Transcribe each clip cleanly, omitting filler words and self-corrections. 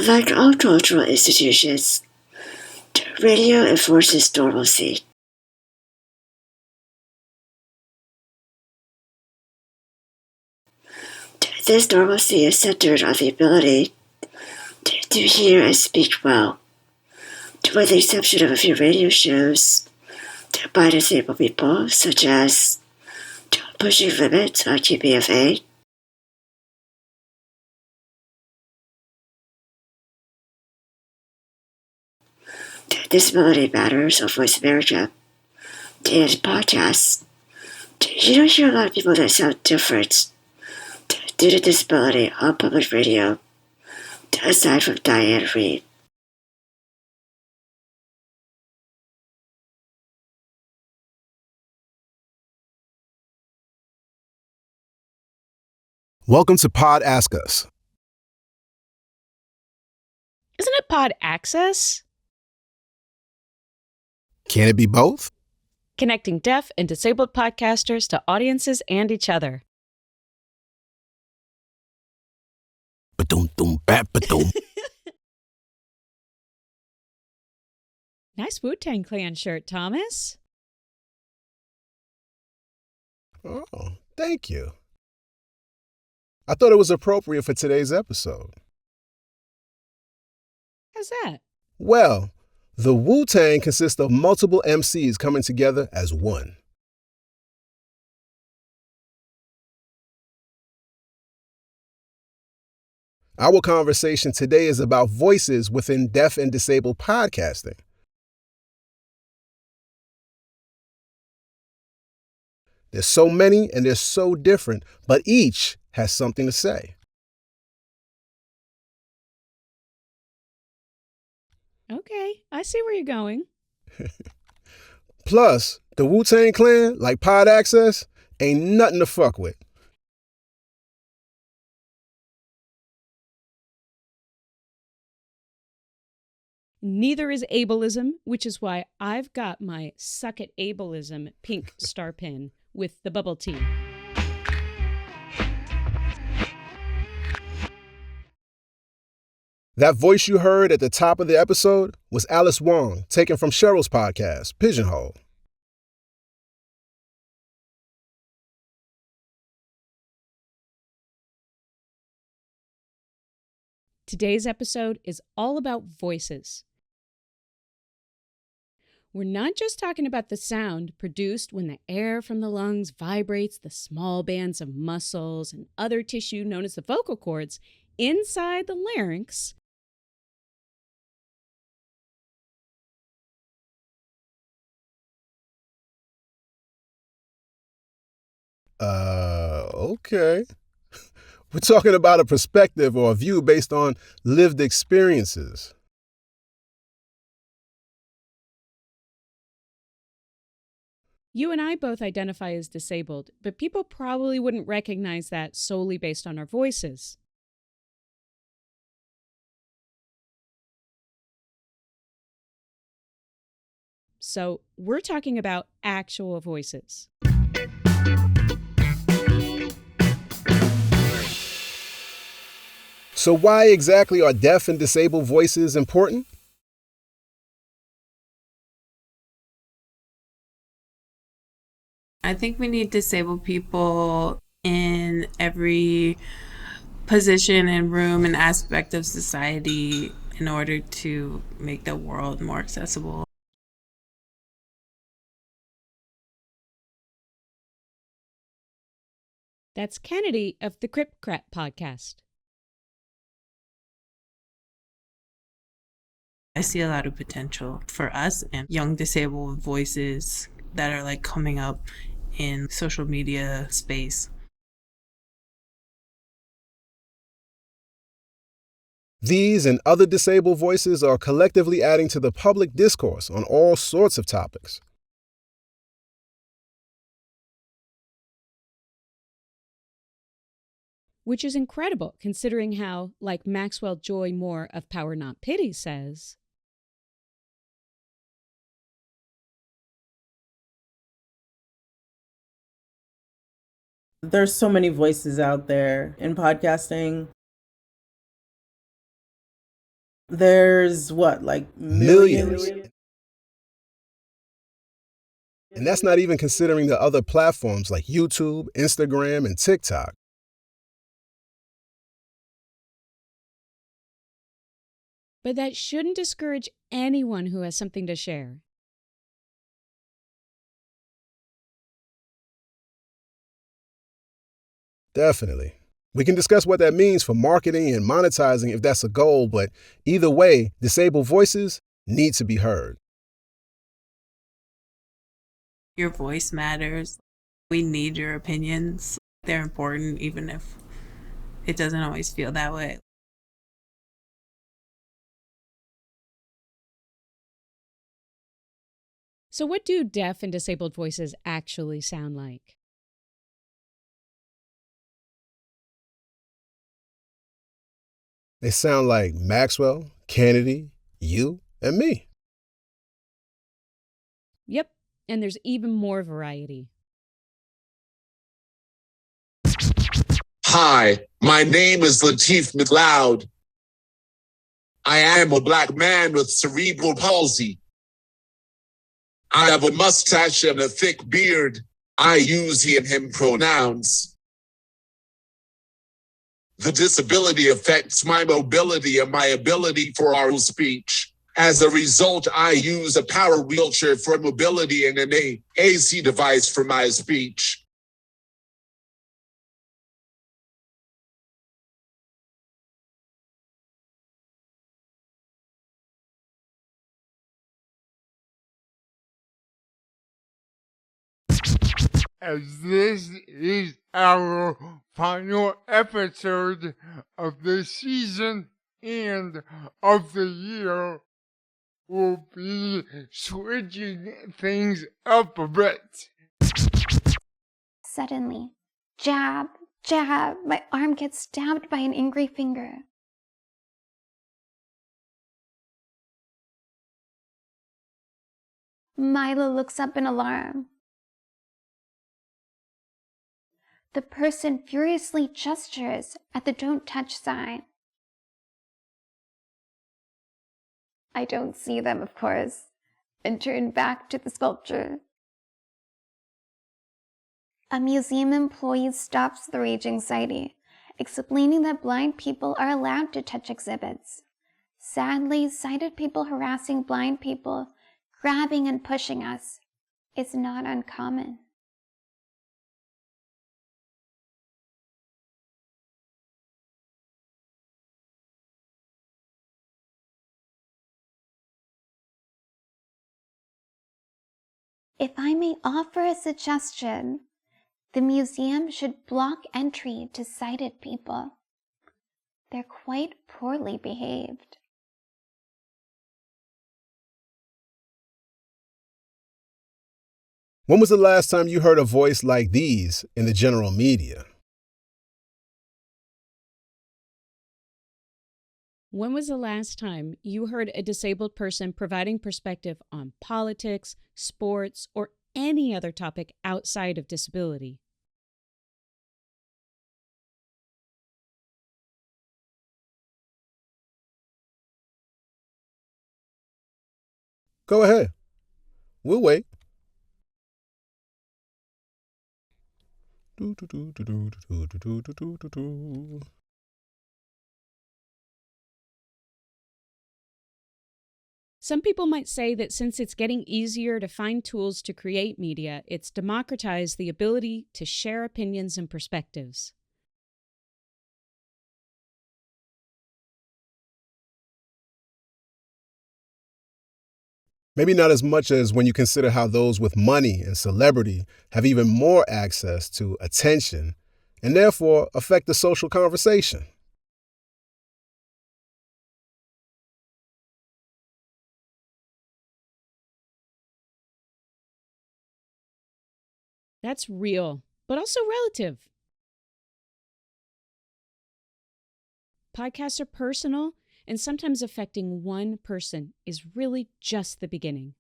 Like all cultural institutions, radio enforces normalcy. This normalcy is centered on the ability to hear and speak well, with the exception of a few radio shows by disabled people, such as Pushing Limits on KPFA, Disability Matters on Voice America, and podcasts. You don't hear a lot of people that sound different due to disability on public radio, aside from Diane Reed. Welcome to Pod Ask Us. Isn't it Pod Access? Can it be both? Connecting deaf and disabled podcasters to audiences and each other. Ba-dum, bap, ba-dum. Nice Wu-Tang Clan shirt, Thomas. Oh, thank you. I thought it was appropriate for today's episode. How's that? Well, the Wu-Tang consists of multiple MCs coming together as one. Our conversation today is about voices within deaf and disabled podcasting. There's so many and they're so different, but each has something to say. Okay, I see where you're going. Plus, the Wu-Tang Clan, like Pod Access, ain't nothing to fuck with. Neither is ableism, which is why I've got my Suck at Ableism pink star pin with the bubble tea. That voice you heard at the top of the episode was Alice Wong, taken from Cheryl's podcast, Pigeonhole. Today's episode is all about voices. We're not just talking about the sound produced when the air from the lungs vibrates the small bands of muscles and other tissue known as the vocal cords inside the larynx. Okay. We're talking about a perspective or a view based on lived experiences. You and I both identify as disabled, but people probably wouldn't recognize that solely based on our voices. So, we're talking about actual voices. So why exactly are deaf and disabled voices important? I think we need disabled people in every position and room and aspect of society in order to make the world more accessible. That's Kennedy of the Crip Crap podcast. I see a lot of potential for us and young disabled voices that are like coming up in social media space. These and other disabled voices are collectively adding to the public discourse on all sorts of topics. Which is incredible considering how, like Maxwell Joy Moore of Power Not Pity says, there's so many voices out there in podcasting. There's what, like Millions. millions? And that's not even considering the other platforms like YouTube, Instagram, and TikTok. But that shouldn't discourage anyone who has something to share. Definitely. We can discuss what that means for marketing and monetizing if that's a goal, but either way, disabled voices need to be heard. Your voice matters. We need your opinions. They're important, even if it doesn't always feel that way. So, what do deaf and disabled voices actually sound like? They sound like Maxwell, Kennedy, you, and me. Yep, and there's even more variety. Hi, my name is Lateef McLeod. I am a black man with cerebral palsy. I have a mustache and a thick beard. I use he and him pronouns. The disability affects my mobility and my ability for oral speech. As a result, I use a power wheelchair for mobility and an AC device for my speech. As this is our final episode of the season and of the year, we'll be switching things up a bit. Suddenly, jab, jab, my arm gets stabbed by an angry finger. Milo looks up in alarm. The person furiously gestures at the don't touch sign. I don't see them, of course, and turn back to the sculpture. A museum employee stops the raging sighting, explaining that blind people are allowed to touch exhibits. Sadly, sighted people harassing blind people, grabbing and pushing us, is not uncommon. If I may offer a suggestion, the museum should block entry to sighted people. They're quite poorly behaved. When was the last time you heard a voice like these in the general media? When was the last time you heard a disabled person providing perspective on politics, sports, or any other topic outside of disability? Go ahead. We'll wait. Some people might say that since it's getting easier to find tools to create media, it's democratized the ability to share opinions and perspectives. Maybe not as much as when you consider how those with money and celebrity have even more access to attention and therefore affect the social conversation. That's real, but also relative. Podcasts are personal, and sometimes affecting one person is really just the beginning.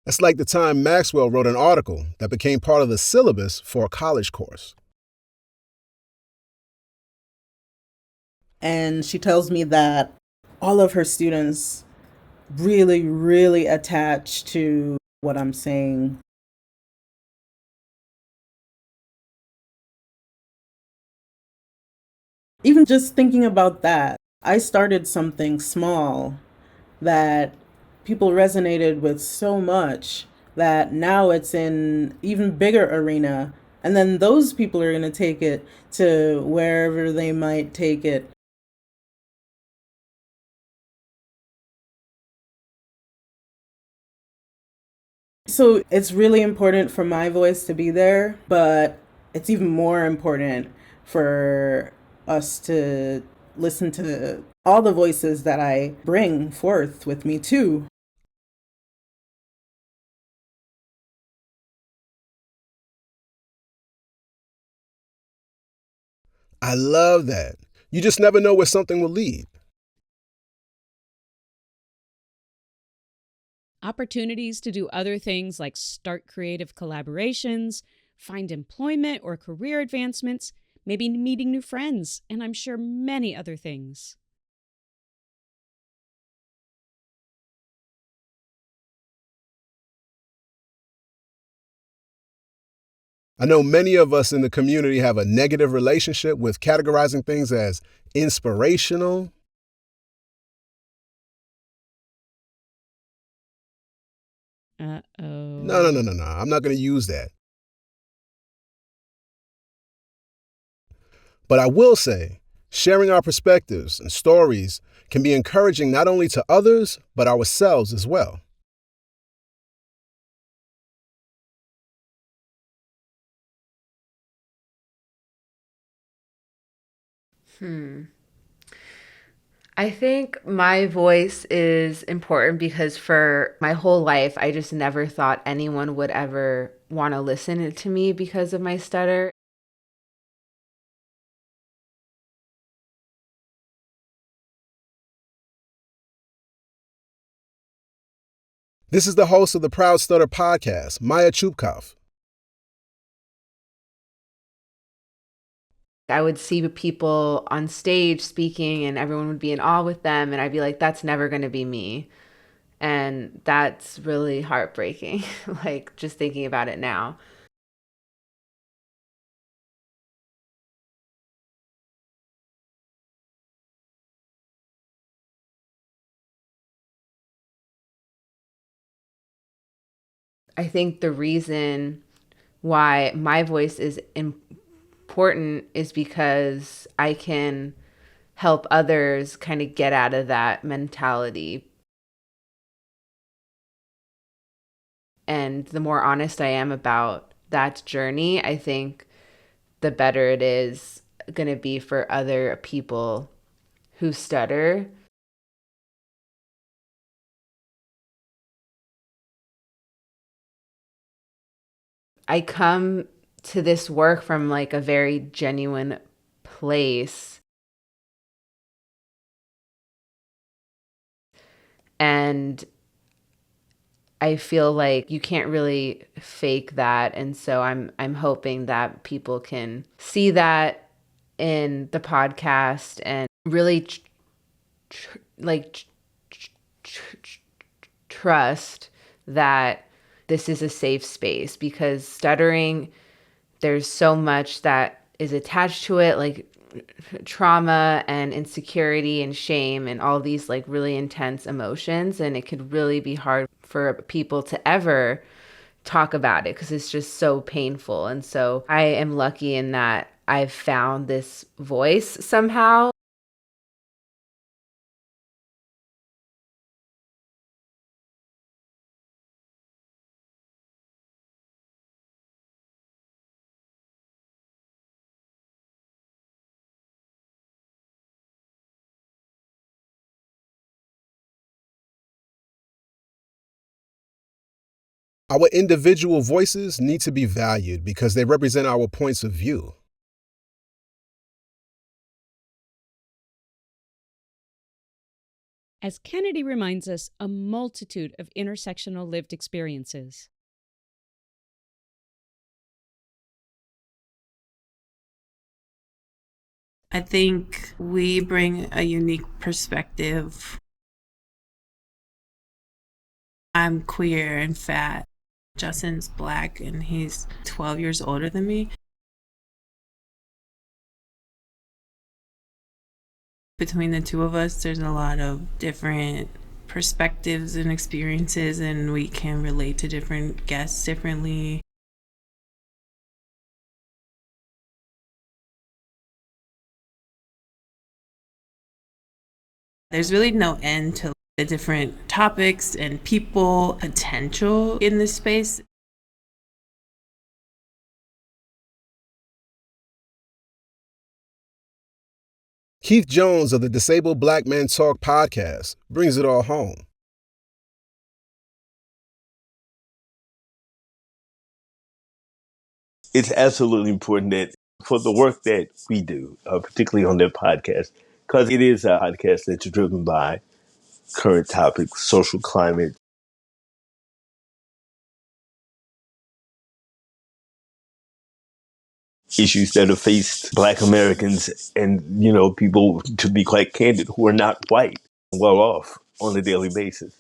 That's like the time Maxwell wrote an article that became part of the syllabus for a college course. And she tells me that all of her students really, really attach to what I'm saying. Even just thinking about that, I started something small that people resonated with so much that now it's in even bigger arena. And then those people are going to take it to wherever they might take it. So it's really important for my voice to be there, but it's even more important for us to listen to all the voices that I bring forth with me too. I love that. You just never know where something will lead. Opportunities to do other things like start creative collaborations, find employment or career advancements, maybe meeting new friends, and I'm sure many other things. I know many of us in the community have a negative relationship with categorizing things as inspirational. Uh-oh. No. I'm not going to use that. But I will say, sharing our perspectives and stories can be encouraging not only to others, but ourselves as well. I think my voice is important because for my whole life, I just never thought anyone would ever want to listen to me because of my stutter. This is the host of the Proud Stutter podcast, Maya Chupkov. I would see people on stage speaking and everyone would be in awe with them. And I'd be like, that's never going to be me. And that's really heartbreaking, like just thinking about it now. I think the reason why my voice is important is because I can help others kind of get out of that mentality. And the more honest I am about that journey, I think the better it is going to be for other people who stutter. I come to this work from like a very genuine place. And I feel like you can't really fake that. And so I'm hoping that people can see that in the podcast and really trust that this is a safe space, because stuttering, there's so much that is attached to it, like trauma and insecurity and shame and all these like really intense emotions. And it could really be hard for people to ever talk about it because it's just so painful. And so I am lucky in that I've found this voice somehow. Our individual voices need to be valued because they represent our points of view. As Kennedy reminds us, a multitude of intersectional lived experiences. I think we bring a unique perspective. I'm queer and fat. Justin's Black and he's 12 years older than me. Between the two of us, there's a lot of different perspectives and experiences, and we can relate to different guests differently. There's really no end to the different topics and people potential in this space. Keith Jones of the Disabled Black Men Talk podcast brings it all home. It's absolutely important that for the work that we do, particularly on their podcast, because it is a podcast that's driven by current topics, social climate, issues that have faced Black Americans and, people, to be quite candid, who are not white, well off on a daily basis.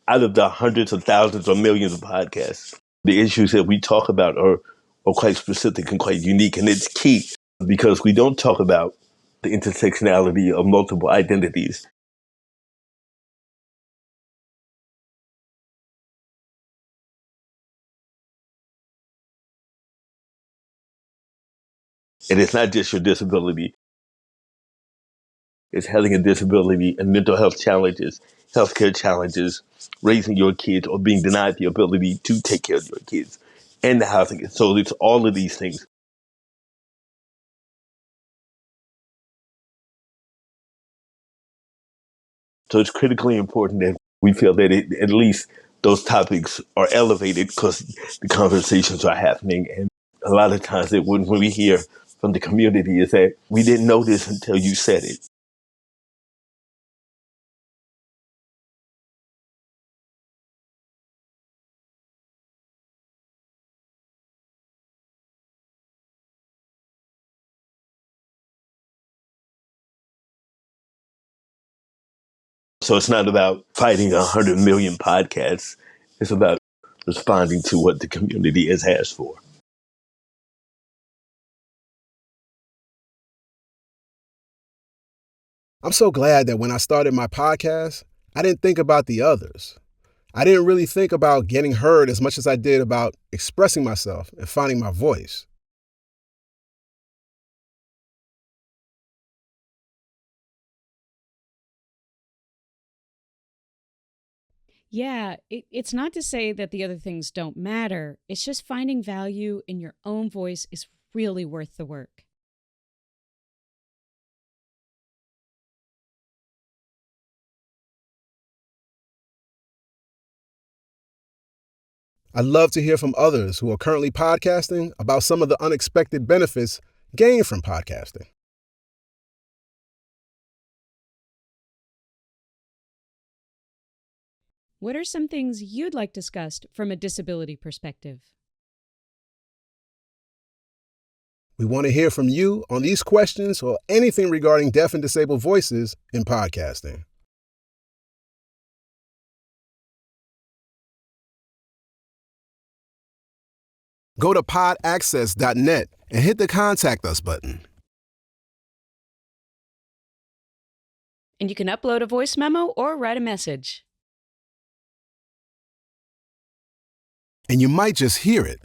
Out of the hundreds of thousands or millions of podcasts, the issues that we talk about are quite specific and quite unique. And it's key because we don't talk about the intersectionality of multiple identities. And it's not just your disability. It's having a disability and mental health challenges, healthcare challenges, raising your kids or being denied the ability to take care of your kids and the housing. So it's all of these things. So it's critically important that we feel that at least those topics are elevated because the conversations are happening. And a lot of times that when we hear from the community is that we didn't know this until you said it. So it's not about fighting 100 million podcasts. It's about responding to what the community has asked for. I'm so glad that when I started my podcast, I didn't think about the others. I didn't really think about getting heard as much as I did about expressing myself and finding my voice. Yeah, it's not to say that the other things don't matter. It's just finding value in your own voice is really worth the work. I'd love to hear from others who are currently podcasting about some of the unexpected benefits gained from podcasting. What are some things you'd like discussed from a disability perspective? We want to hear from you on these questions or anything regarding deaf and disabled voices in podcasting. Go to podaccess.net and hit the Contact Us button. And you can upload a voice memo or write a message. And you might just hear it.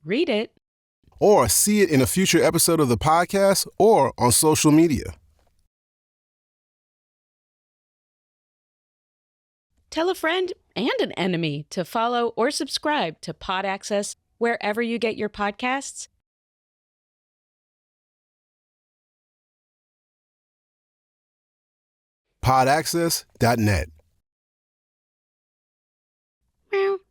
Read it. Or see it in a future episode of the podcast or on social media. Tell a friend and an enemy to follow or subscribe to Pod Access wherever you get your podcasts. Podaccess.net. Meow.